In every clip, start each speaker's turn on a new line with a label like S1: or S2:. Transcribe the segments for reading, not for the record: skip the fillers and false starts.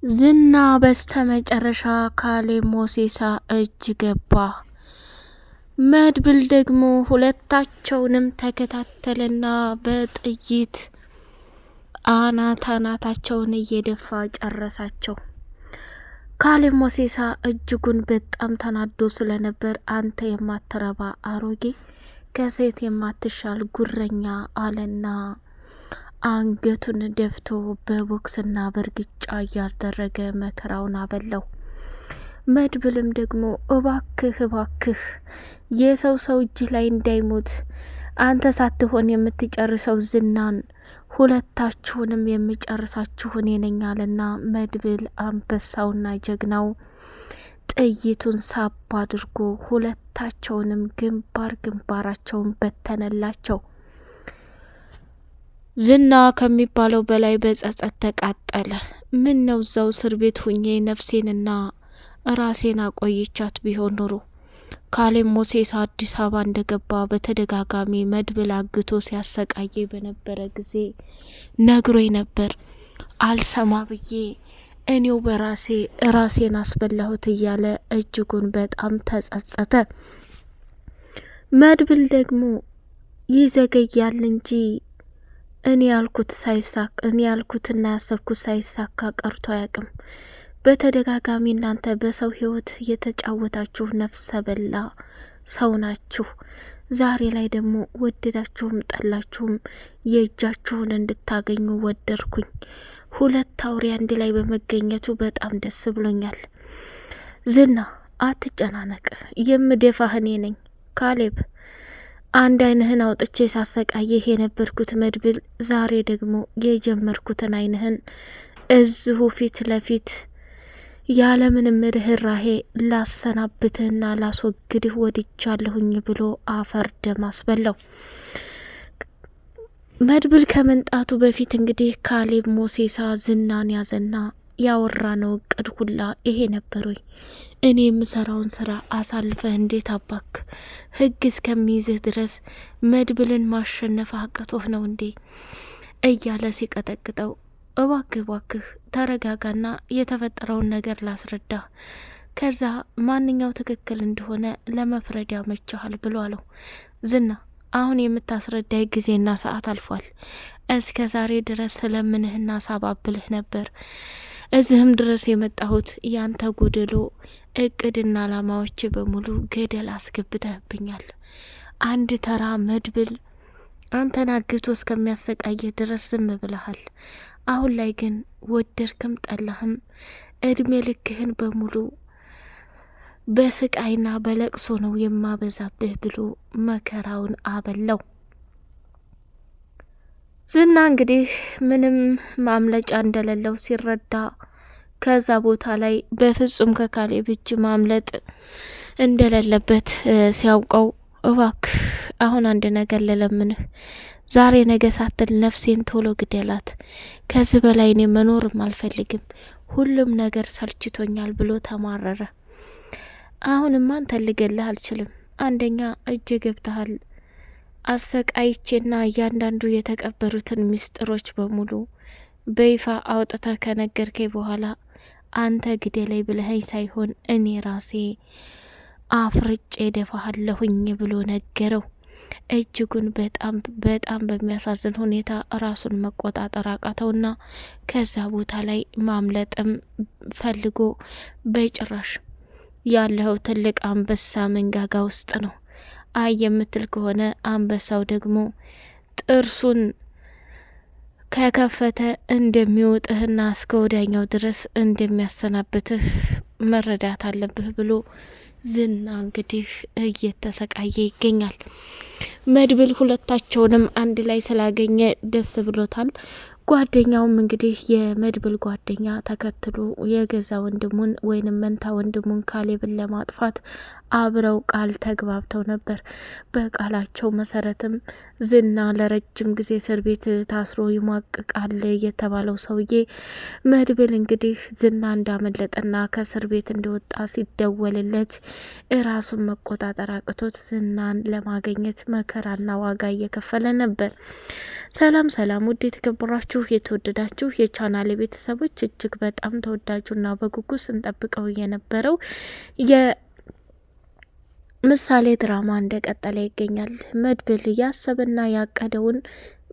S1: ዝና በስተመጨረሻ ካሌብ ሞሲሳ እጅ ገባ። መድብል ደግሞ ሁለታቸውንም ተከታተለና በጥይት አናታቸውን እየደፋ ጨረሳቸው። ካሌብ ሞሲሳ እጅጉን በጣም ተናዶ ስለነበር አንተ የማትረባ አሮጌ፣ ከሴት የማትሻል ጉረኛ አለና አንገቱን ደፍቶ በቦክስና በእርግጫ እያደረገ መከራውን አበላው። መድብልም ደግሞ እባክህ የሰው እጅ ላይ እንዳይሞት አንተ ሳትሆን የምትጨርሰው ዝናን፣ ሁለታችሁንም የሚጨርሳችሁ እኔ ነኝ አለና መድብል አንበሳውና ጀግናው ጥይቱን ሳብ አድርጎ ሁለታቸውንም ግንባራቸውን በተነላቸው። ዝና ከሚባለው በላይ በጸጸት ተቃጠለ። ምን ነው እዛው እስር ቤት ሁኜ ነፍሴንና ራሴን አቆይቻት ቢሆን ኑሮ። ካሌብ ሞሲሳ አዲስ አበባ እንደገባ በተደጋጋሚ መድብል አግቶ ሲያሰቃየ በነበረ ጊዜ ነግሮኝ ነበር። አልሰማ ብዬ እኔው በራሴ ራሴን አስበላሁት እያለ እጅጉን በጣም ተጸጸተ። መድብል ደግሞ ይዘገያል እንጂ እኔ ያልኩትና ያሰብኩት ሳይሳካ ቀርቶ አያውቅም። በተደጋጋሚ እናንተ በሰው ሕይወት የተጫወታችሁ ነፍሰ በላ ሰው ናችሁ። ዛሬ ላይ ደግሞ ወደዳችሁም ጠላችሁም የእጃችሁን እንድታገኙ ወደድኩኝ። ሁለት አውሬ አንድ ላይ በመገኘቱ በጣም ደስ ብሎኛል። ዝና አትጨናነቅ፣ የምደፋህ እኔ ነኝ። ካሌብ አንድ ዓይንህን አውጥቼ ሳሰቃየህ የነበርኩት መድብል፣ ዛሬ ደግሞ የጀመርኩትን ዓይንህን እዚሁ ፊት ለፊት ያለምንም ርህራሄ ላሰናብትህና ላስወግድህ ወድጃለሁኝ ብሎ አፈር ደም አስበላው። መድብል ከመንጣቱ በፊት እንግዲህ ካሌብ ሞሲሳ ዝናን ያዘና ያወራ ነው እቅድ ሁላ ይሄ ነበር ወይ? እኔ የምሰራውን ስራ አሳልፈህ እንዴት አባክ ህግ እስከሚይዝህ ድረስ መድብልን ማሸነፍ አቅቶህ ነው እንዴ? እያለ ሲቀጠቅጠው፣ እባክህ ተረጋጋና የተፈጠረውን ነገር ላስረዳህ፣ ከዛ ማንኛው ትክክል እንደሆነ ለመፍረድ ያመችሃል ብሎ አለው። ዝና አሁን የምታስረዳይ ጊዜና ሰዓት አልፏል። እስከ ዛሬ ድረስ ስለምንህና ሳባብልህ ነበር። እዚህም ድረስ የመጣሁት ያንተ ጎደሎ እቅድና አላማዎች በሙሉ ገደል አስገብተህብኛል። አንድ ተራ መድብል አንተን አግቶ እስከሚያሰቃይህ ድረስ ዝም ብለሃል። አሁን ላይ ግን ወደድክም ጠላህም እድሜ ልክህን በሙሉ በስቃይና በለቅሶ ነው የማበዛብህ ብሎ መከራውን አበላው። ዝና እንግዲህ ምንም ማምለጫ እንደሌለው ሲረዳ ከዛ ቦታ ላይ በፍጹም ከካሌብ እጅ ማምለጥ እንደሌለበት ሲያውቀው፣ እባክህ አሁን አንድ ነገር ልለምንህ፣ ዛሬ ነገ ሳትል ነፍሴን ቶሎ ግደላት። ከዚህ በላይ እኔ መኖርም አልፈልግም፣ ሁሉም ነገር ሰልችቶኛል ብሎ ተማረረ። አሁንማ አንተን ልገልህ አልችልም። አንደኛ እጅ ገብተሃል። አሰቃይቼና እያንዳንዱ የተቀበሩትን ምስጢሮች በሙሉ በይፋ አውጥታ ከነገርከኝ በኋላ አንተ ግደለኝ ብለኸኝ ሳይሆን እኔ ራሴ አፍርጬ ደፋሃለሁኝ ብሎ ነገረው። እጅጉን በጣም በሚያሳዝን ሁኔታ ራሱን መቆጣጠር አቃተውና ከዛ ቦታ ላይ ማምለጥም ፈልጎ በጭራሽ ያለው ትልቅ አንበሳ መንጋጋ ውስጥ ነው። አይ የምትል ከሆነ አንበሳው ደግሞ ጥርሱን ከከፈተ እንደሚወጥህና እስከ ወዲያኛው ድረስ እንደሚያሰናብትህ መረዳት አለብህ ብሎ ዝና እንግዲህ እየተሰቃየ ይገኛል። መድብል ሁለታቸውንም አንድ ላይ ስላገኘ ደስ ብሎታል። ጓደኛውም እንግዲህ የመድብል ጓደኛ ተከትሎ የገዛ ወንድሙን ወይንም መንታ ወንድሙን ካሌብን ለማጥፋት አብረው ቃል ተግባብተው ነበር። በቃላቸው መሰረትም ዝና ለረጅም ጊዜ እስር ቤት ታስሮ ይሟቅቃል የተባለው ሰውዬ መድብል እንግዲህ ዝና እንዳመለጠና ከእስር ቤት እንደወጣ ሲደወልለት እራሱን መቆጣጠር አቅቶት ዝናን ለማግኘት መከራና ዋጋ እየከፈለ ነበር። ሰላም ውድ የተከበራችሁ የተከበራችሁ የተወደዳችሁ የቻናሌ ቤተሰቦች እጅግ በጣም ተወዳጁና በጉጉት ስንጠብቀው የነበረው የምሳሌ ድራማ እንደቀጠለ ይገኛል። መድብል ያሰበና ያቀደውን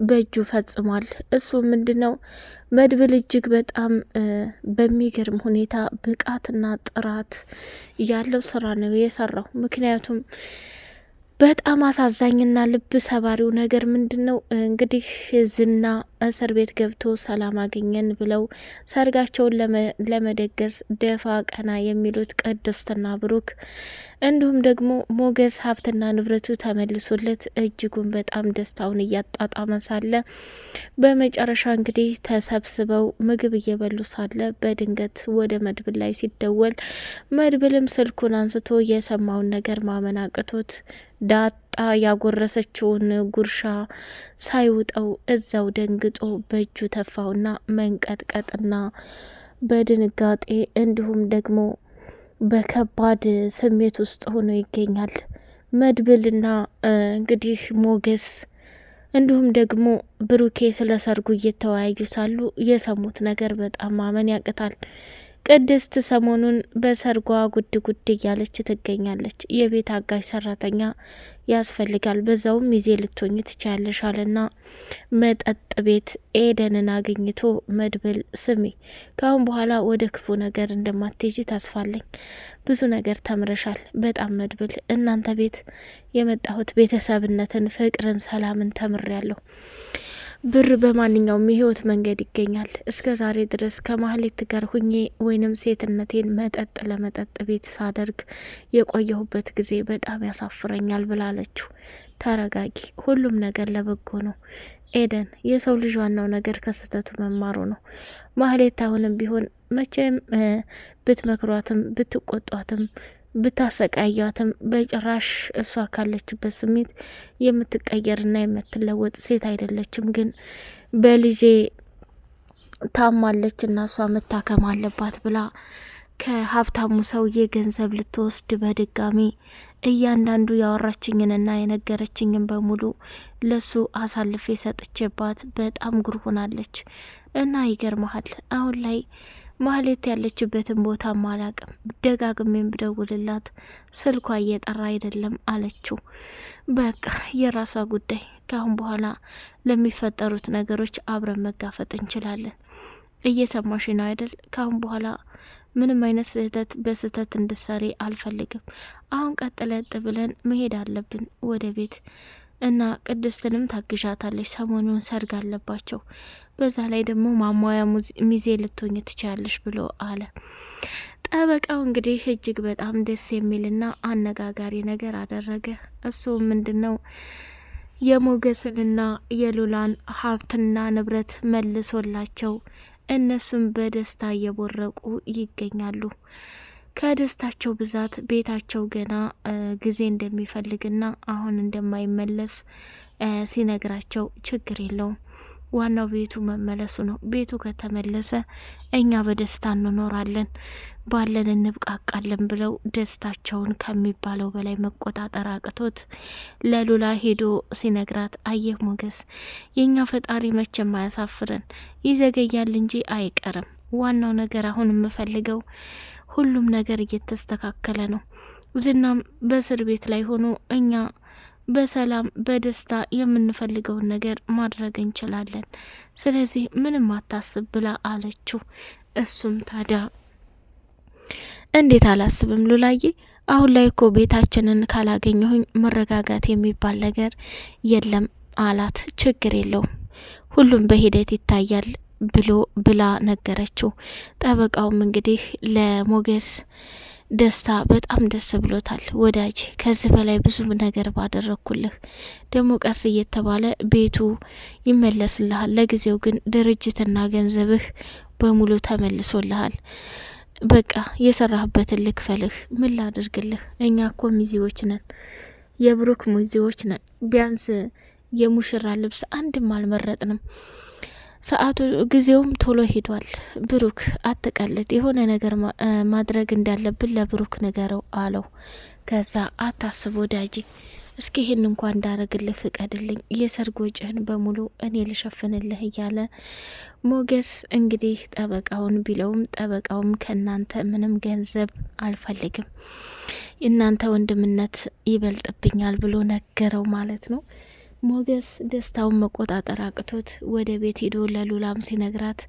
S1: በእጁ ፈጽሟል። እሱ ምንድነው? መድብል እጅግ በጣም በሚገርም ሁኔታ ብቃትና ጥራት ያለው ስራ ነው የሰራው። ምክንያቱም በጣም አሳዛኝና ልብ ሰባሪው ነገር ምንድነው? እንግዲህ ዝና እስር ቤት ገብቶ ሰላም አገኘን ብለው ሰርጋቸውን ለመደገስ ደፋ ቀና የሚሉት ቅድስትና ብሩክ እንዲሁም ደግሞ ሞገስ ሀብትና ንብረቱ ተመልሶለት እጅጉን በጣም ደስታውን እያጣጣመ ሳለ በመጨረሻ እንግዲህ ተሰብስበው ምግብ እየበሉ ሳለ በድንገት ወደ መድብል ላይ ሲደወል መድብልም ስልኩን አንስቶ የሰማውን ነገር ማመን አቅቶት ዳጣ ያጎረሰችውን ጉርሻ ሳይውጠው እዛው ደንግጦ በእጁ ተፋውና መንቀጥቀጥና በድንጋጤ እንዲሁም ደግሞ በከባድ ስሜት ውስጥ ሆኖ ይገኛል። መድብልና እንግዲህ ሞገስ እንዲሁም ደግሞ ብሩኬ ስለ ሰርጉ እየተወያዩ ሳሉ የሰሙት ነገር በጣም ማመን ያቅታል። ቅድስት ሰሞኑን በሰርጓ ጉድ ጉድ እያለች ትገኛለች። የቤት አጋዥ ሰራተኛ ያስፈልጋል፣ በዛውም ሚዜ ልትሆኝ ትችያለሽ አለና መጠጥ ቤት ኤደንን አግኝቶ መድብል ስሚ፣ ካሁን በኋላ ወደ ክፉ ነገር እንደማትሄጂ ተስፋለኝ። ብዙ ነገር ተምረሻል። በጣም መድብል፣ እናንተ ቤት የመጣሁት ቤተሰብነትን፣ ፍቅርን፣ ሰላምን ተምሬያለሁ። ብር በማንኛውም የህይወት መንገድ ይገኛል። እስከ ዛሬ ድረስ ከማህሌት ጋር ሁኜ ወይንም ሴትነቴን መጠጥ ለመጠጥ ቤት ሳደርግ የቆየሁበት ጊዜ በጣም ያሳፍረኛል ብላለችው። ተረጋጊ፣ ሁሉም ነገር ለበጎ ነው ኤደን። የሰው ልጅ ዋናው ነገር ከስህተቱ መማሩ ነው። ማህሌት አሁንም ቢሆን መቼም ብትመክሯትም ብትቆጧትም ብታሰቃያትም በጭራሽ እሷ ካለችበት ስሜት የምትቀየርና የምትለወጥ ሴት አይደለችም። ግን በልጄ ታማለች እና እሷ መታከም አለባት ብላ ከሀብታሙ ሰውዬ ገንዘብ ልትወስድ በድጋሚ እያንዳንዱ ያወራችኝንና የነገረችኝን በሙሉ ለሱ አሳልፌ ሰጥቼባት በጣም ጉር ሆናለች። እና ይገርመሃል አሁን ላይ ማህሌት ያለችበትን ቦታ አላቅም። ደጋግሜን ብደውልላት ስልኳ እየጠራ አይደለም አለችው። በቃ የራሷ ጉዳይ። ካሁን በኋላ ለሚፈጠሩት ነገሮች አብረን መጋፈጥ እንችላለን። እየሰማሽ ነው አይደል? ካሁን በኋላ ምንም አይነት ስህተት በስህተት እንድሰሪ አልፈልግም። አሁን ቀጥለጥ ብለን መሄድ አለብን ወደ ቤት እና ቅድስትንም ታግዣታለች። ሰሞኑን ሰርግ አለባቸው። በዛ ላይ ደግሞ ማሟያ ሚዜ ልትሆኝ ትችላለሽ ብሎ አለ። ጠበቃው እንግዲህ እጅግ በጣም ደስ የሚልና አነጋጋሪ ነገር አደረገ። እሱ ምንድነው? የሞገስንና የሉላን ሀብትና ንብረት መልሶላቸው እነሱም በደስታ እየቦረቁ ይገኛሉ። ከደስታቸው ብዛት ቤታቸው ገና ጊዜ እንደሚፈልግና አሁን እንደማይመለስ ሲነግራቸው ችግር የለውም፣ ዋናው ቤቱ መመለሱ ነው። ቤቱ ከተመለሰ እኛ በደስታ እንኖራለን፣ ባለን እንብቃቃለን ብለው ደስታቸውን ከሚባለው በላይ መቆጣጠር አቅቶት ለሉላ ሄዶ ሲነግራት፣ አየህ ሞገስ፣ የእኛ ፈጣሪ መቼም አያሳፍረን፣ ይዘገያል እንጂ አይቀርም። ዋናው ነገር አሁን የምፈልገው ሁሉም ነገር እየተስተካከለ ነው። ዝናም በእስር ቤት ላይ ሆኖ እኛ በሰላም በደስታ የምንፈልገውን ነገር ማድረግ እንችላለን። ስለዚህ ምንም አታስብ ብላ አለችው። እሱም ታዲያ እንዴት አላስብም ሉላዬ፣ አሁን ላይ እኮ ቤታችንን ካላገኘሁኝ መረጋጋት የሚባል ነገር የለም አላት። ችግር የለውም ሁሉም በሂደት ይታያል ብላ ነገረችው። ጠበቃውም እንግዲህ ለሞገስ ደስታ በጣም ደስ ብሎታል። ወዳጅ ከዚህ በላይ ብዙ ነገር ባደረግኩልህ፣ ደግሞ ቀስ እየተባለ ቤቱ ይመለስልሃል። ለጊዜው ግን ድርጅትና ገንዘብህ በሙሉ ተመልሶልሃል። በቃ የሰራህበትን ልክፈልህ። ምን ላድርግልህ? እኛ እኮ ሚዜዎች ነን፣ የብሩክ ሚዜዎች ነን። ቢያንስ የሙሽራ ልብስ አንድም አልመረጥንም። ሰዓቱ ጊዜውም ቶሎ ሄዷል። ብሩክ አትቀልድ፣ የሆነ ነገር ማድረግ እንዳለብን ለብሩክ ንገረው አለው። ከዛ አታስብ ወዳጄ፣ እስኪ ይህን እንኳን እንዳረግልህ ፍቀድልኝ፣ የሰርግ ወጪህን በሙሉ እኔ ልሸፍንልህ እያለ ሞገስ እንግዲህ ጠበቃውን ቢለውም ጠበቃውም ከእናንተ ምንም ገንዘብ አልፈልግም፣ እናንተ ወንድምነት ይበልጥብኛል ብሎ ነገረው ማለት ነው። ሞገስ ደስታውን መቆጣጠር አቅቶት ወደ ቤት ሄዶ ለሉላም ሲነግራት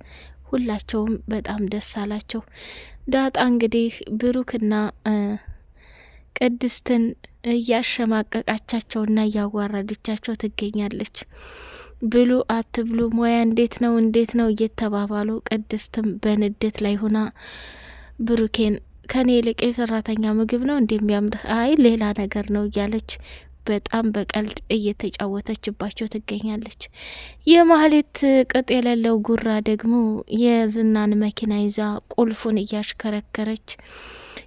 S1: ሁላቸውም በጣም ደስ አላቸው። ዳጣ እንግዲህ ብሩክና ቅድስትን እያሸማቀቃቻቸውና እያዋረደቻቸው ትገኛለች። ብሉ አትብሉ ሞያ እንዴት ነው እየተባባሉ ቅድስትም በንዴት ላይ ሆና ብሩኬን ከኔ ይልቅ የሰራተኛ ምግብ ነው እንደሚያምርህ፣ አይ ሌላ ነገር ነው እያለች በጣም በቀልድ እየተጫወተችባቸው ትገኛለች። የማህሌት ቅጥ የሌለው ጉራ ደግሞ የዝናን መኪና ይዛ ቁልፉን እያሽከረከረች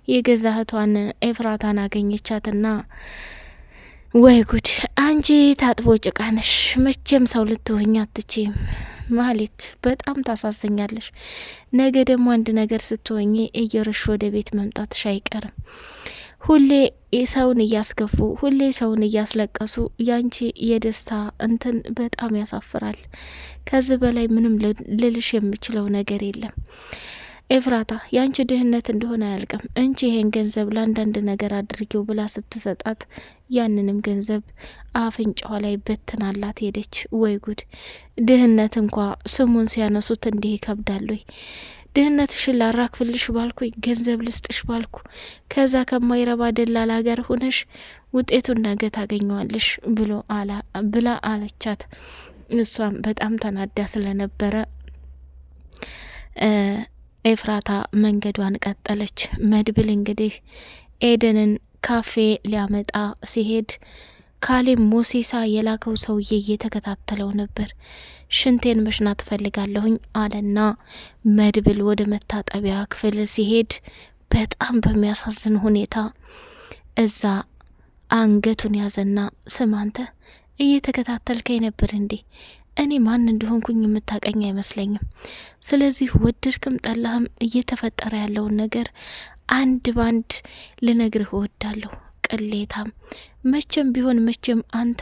S1: የገዛ እህቷን ኤፍራታን አገኘቻትና ወይ ጉድ አንቺ ታጥቦ ጭቃነሽ፣ መቼም ሰው ልትሆኝ አትችም። ማህሌት በጣም ታሳዝኛለሽ። ነገ ደግሞ አንድ ነገር ስትሆኝ እየረሽ ወደ ቤት መምጣትሽ አይቀርም። ሁሌ ሰውን እያስከፉ ሁሌ ሰውን እያስለቀሱ ያንቺ የደስታ እንትን በጣም ያሳፍራል። ከዚህ በላይ ምንም ልልሽ የምችለው ነገር የለም። ኤፍራታ ያንቺ ድህነት እንደሆነ አያልቅም። እንቺ ይሄን ገንዘብ ለአንዳንድ ነገር አድርጊው ብላ ስትሰጣት ያንንም ገንዘብ አፍንጫዋ ላይ በትናላት ሄደች። ወይ ጉድ! ድህነት እንኳ ስሙን ሲያነሱት እንዲህ ይከብዳል ወይ? ድህነትሽን ላራክፍልሽ ባልኩኝ ገንዘብ ልስጥሽ ባልኩ ከዛ ከማይረባ ደላላ ጋር ሆነሽ ውጤቱን ነገ ታገኘዋለሽ ብላ አለቻት። እሷም በጣም ተናዳ ስለነበረ ኤፍራታ መንገዷን ቀጠለች። መድብል እንግዲህ ኤደንን ካፌ ሊያመጣ ሲሄድ ካሌብ ሞሴሳ የላከው ሰውዬ እየተከታተለው ነበር። ሽንቴን መሽናት እፈልጋለሁኝ አለና መድብል ወደ መታጠቢያ ክፍል ሲሄድ በጣም በሚያሳዝን ሁኔታ እዛ አንገቱን ያዘና ስማንተ እየተከታተልከኝ ነበር እንዴ? እኔ ማን እንደሆንኩኝ የምታቀኝ አይመስለኝም። ስለዚህ ወደድክም ጠላህም እየተፈጠረ ያለውን ነገር አንድ ባንድ ልነግርህ እወዳለሁ። ቅሌታም፣ መቼም ቢሆን መቼም አንተ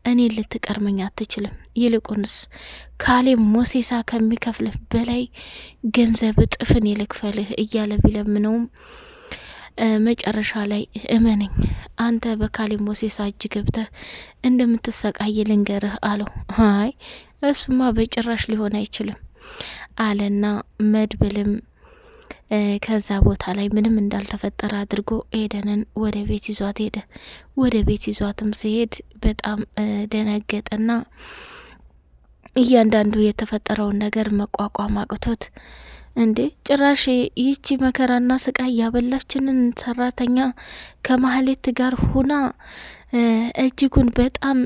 S1: እኔ ልትቀርመኝ አትችልም። ይልቁንስ ካሌብ ሞሴሳ ከሚከፍልህ በላይ ገንዘብ እጥፍን ይልክፈልህ እያለ ቢለምነውም መጨረሻ ላይ እመነኝ አንተ በካሌብ ሞሴሳ እጅ ገብተህ እንደምትሰቃይ ልንገርህ አለው። አይ እሱማ በጭራሽ ሊሆን አይችልም አለና መድብልም ከዛ ቦታ ላይ ምንም እንዳልተፈጠረ አድርጎ ኤደንን ወደ ቤት ይዟት ሄደ። ወደ ቤት ይዟትም ሲሄድ በጣም ደነገጠና እያንዳንዱ የተፈጠረውን ነገር መቋቋም አቅቶት እንዴ ጭራሽ ይቺ መከራና ስቃይ ያበላችንን ሰራተኛ ከማህሌት ጋር ሁና እጅጉን በጣም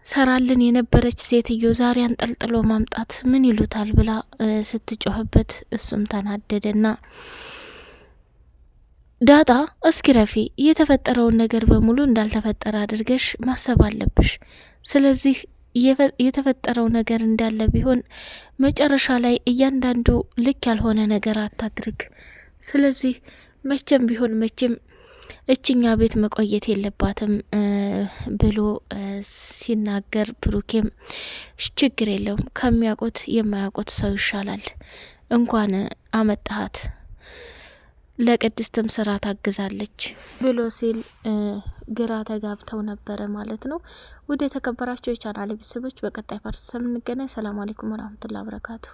S1: ሰራልን የነበረች ሴትዮ ዛሬ አንጠልጥሎ ማምጣት ምን ይሉታል ብላ ስትጮህበት እሱም ተናደደና ዳጣ እስኪ ረፊ የተፈጠረውን ነገር በሙሉ እንዳልተፈጠረ አድርገሽ ማሰብ አለብሽ። ስለዚህ የተፈጠረው ነገር እንዳለ ቢሆን መጨረሻ ላይ እያንዳንዱ ልክ ያልሆነ ነገር አታድርግ። ስለዚህ መቼም ቢሆን መቼም እችኛ ቤት መቆየት የለባትም ብሎ ሲናገር ብሩኬም ችግር የለውም ከሚያውቁት የማያውቁት ሰው ይሻላል፣ እንኳን አመጣሃት ለቅድስትም ስራ ታግዛለች ብሎ ሲል ግራ ተጋብተው ነበረ ማለት ነው። ወደ ተከበራቸው የቻናል ቤተሰቦች በቀጣይ ፓርት ስንገናኝ ሰላም አለይኩም ወራህመቱላሂ ወበረካቱ።